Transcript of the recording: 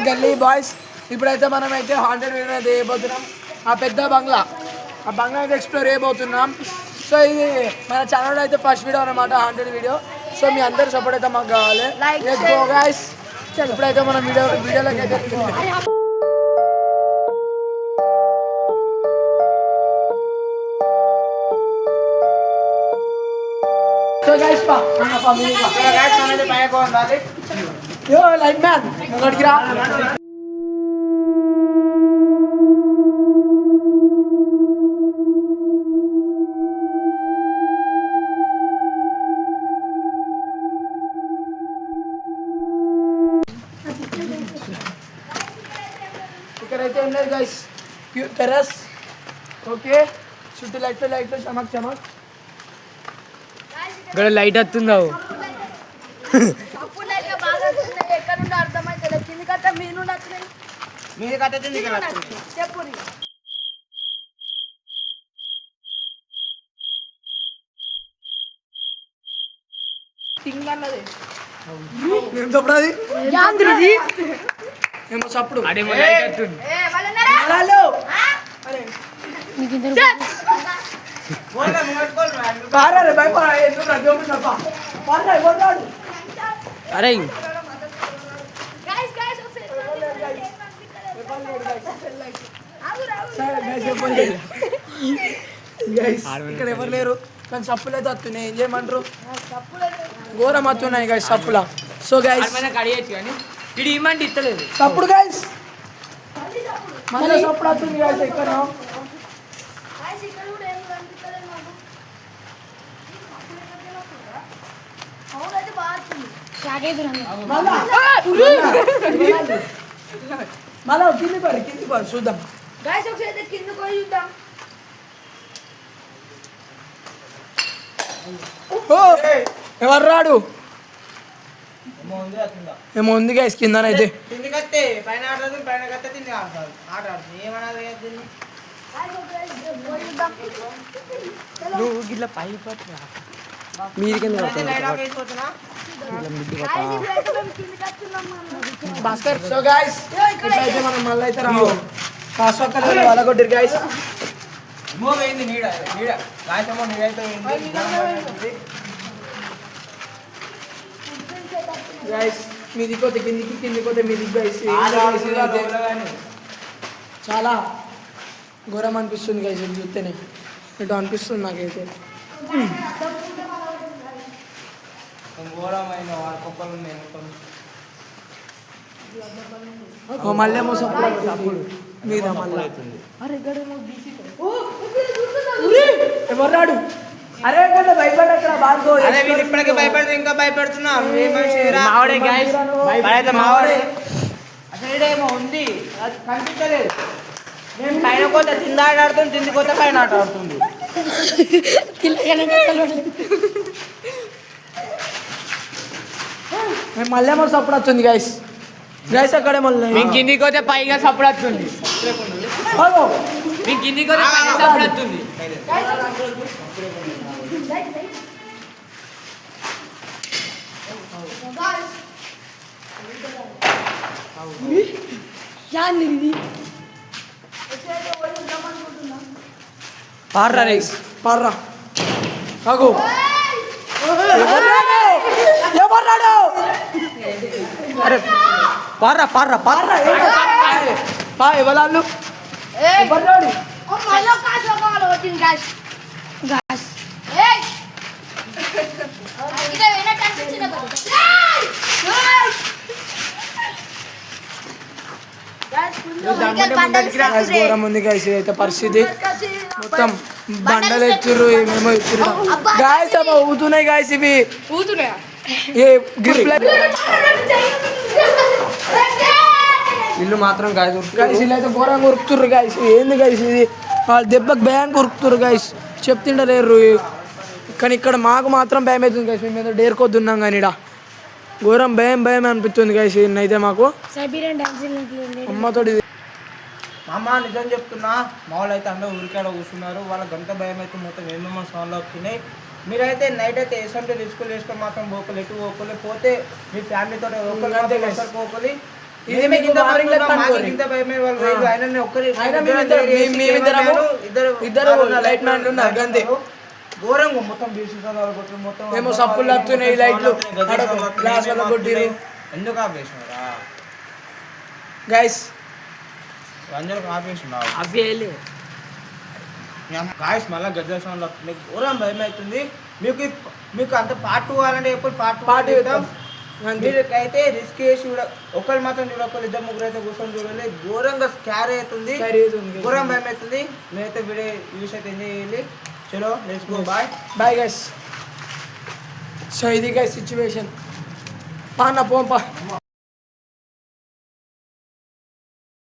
గల్లీ బాయ్స్. ఇప్పుడైతే మనం అయితే హాంటెడ్ వీడియో అయితే చేయబోతున్నాం. ఆ పెద్ద బంగ్లా అయితే ఎక్స్ప్లోర్ చేయబోతున్నాం. సో ఇది మన ఛానల్ అయితే ఫస్ట్ వీడియో అనమాట, హాంటెడ్ వీడియో. సో మీ అందరి సపోర్ట్ అయితే మాకు కావాలి. Let's go guys. ఇప్పుడైతే మనం వీడియోలోకి అయితే సో గైస్ మనైతే పైకి పోవాలి. యో లైట్ మ్యాన్ ముంగడికి రా. ఇక్కడైతే ఉన్నది గైస్ టెర్రస్. ఓకే, చుట్టూ లైట్ చమక్ చమక్. ఇక్కడ లైట్ వస్తుందా? ఏమో చప్పుడు అరే ఇక్కడ ఎవరు లేరు కానీ చప్పులు అయితే వస్తున్నాయి. ఏం చేయమంటారు, ఘోరం వస్తున్నాయి గైస్ చప్పుల. సో గైస్ చప్పుడు గైస్ మళ్ళీ చప్పుడు వస్తుంది గైస్. ఎక్కడ మళ్ళా కింది పడి చూద్దాం. ఎవరు రాడు ఏమో ఉంది గైస్ కిందనైతే. భాస్కర్. సో గైస్ ఇప్పుడైతే మనం మళ్ళీ అయితే రావు వాళ్ళ కొట్టిరు గైస్. గైస్ మీది పోతే కిందికి పోతే మీది గైస్. చాలా ఘోరం అనిపిస్తుంది గైస్ చూస్తేనే. ఇటు అనిపిస్తుంది నాకైతే. మళ్ళీ ఏమో సప్పుడు మీద మళ్ళీ ఎవరు రాడు. అరే భయపడక్కడ బాగా ఇప్పటికే భయపడితే ఇంకా భయపడుతున్నా. అసలేమో ఉంది కనిపించలేదు. మేము పైన కోత కింద ఆట ఆడుతుంది, కింది కోత పైన ఆట ఆడుతుంది. మళ్ళీ ఏమో సప్పుడు వస్తుంది గైస్. గైస్ అక్కడే మళ్ళీ కిందికి పోతే పైగా సప్పుడు వస్తుంది. కిందికి పోతే పైగా సప్పుడు వస్తుంది. పార్రా రైస్ పార్రా కాకు ఎవరు. అరే పార్రా పార్రా పార్రా ఎవరు ఎవరు. ఘోరం ఉంది గైస్ అయితే పరిస్థితి. మొత్తం బండలు ఎత్తురు, ఏమేమో ఎత్తురు గాయస్. అమ్మ ఊతున్నాయి గాయస్, ఇవి ఇల్లు మాత్రం గాయస్ ఇలా అయితే ఘోరంగా ఉరుకుతుర్రు గాయస్. ఏంది గాయస్ ఇది, వాళ్ళ దెబ్బకి భయానికి ఉరుకుతుర్రు గాయస్. చెప్తుండలేరు కానీ ఇక్కడ మాకు మాత్రం భయం అవుతుంది గాయస్. మేము ఏదో డేర్కొద్దున్నాం కానీ ఇక్కడ ఘోరం భయం అనిపిస్తుంది గాయస్. అయితే మాకు అమ్మతోటి అమ్మ నిజం చెప్తున్నా, మామూలు అయితే అందరూ ఊరికాడ కూర్చున్నారు. వాళ్ళ గంట భయం అయితే మొత్తం ఏమేమో సౌండ్లు వస్తున్నాయి. మీరైతే నైట్ అయితే వేసుకొని మాత్రం పోకలు ఎటు పోకలే పోతే మీ ఫ్యామిలీతో పోకలి. ఇది మీకు వార్నింగ్ లెక్క అనుకోండి. ఇంత భయమే వాళ్ళు వేరు. ఆయనని ఒక్కరి అయినా ఇద్దరు లైట్ మ్యాన్లు ఉన్నారు అంతే. ఘోరంగా మొత్తం బీసీసాలు కొట్టి మొత్తం మేము సప్పులు లాగుతున్నాయి లైట్లు గ్లాస్ వల్ల కొట్టిరు. ఎందుకు ఆపేసినారా గైస్? అందరికి ఆపేసినావు అవ్వేలే గాయస్. మళ్ళీ గజ్జ సౌండ్ వస్తుంది, ఘోరం భయం అవుతుంది. మీకు అంత పార్ట్ 2 కావాలంటే ఎప్పుడు పార్ట్ Part 2 చేద్దాం. మీరైతే రిస్క్ చేసి ఒకళ్ళు మాత్రం చూడకపోతే ఇద్దరు ముగ్గురు అయితే కూర్చొని చూడాలి. ఘోరంగా స్కార్ అవుతుంది, ఘోరం భయం అవుతుంది. మీరైతే వీడియో యూస్ అయితే ఎంజాయ్ చేయాలి. చలో let's go, bye bye guys. So ఇది గైస్ సిచ్యువేషన్. పా నా పోంపా.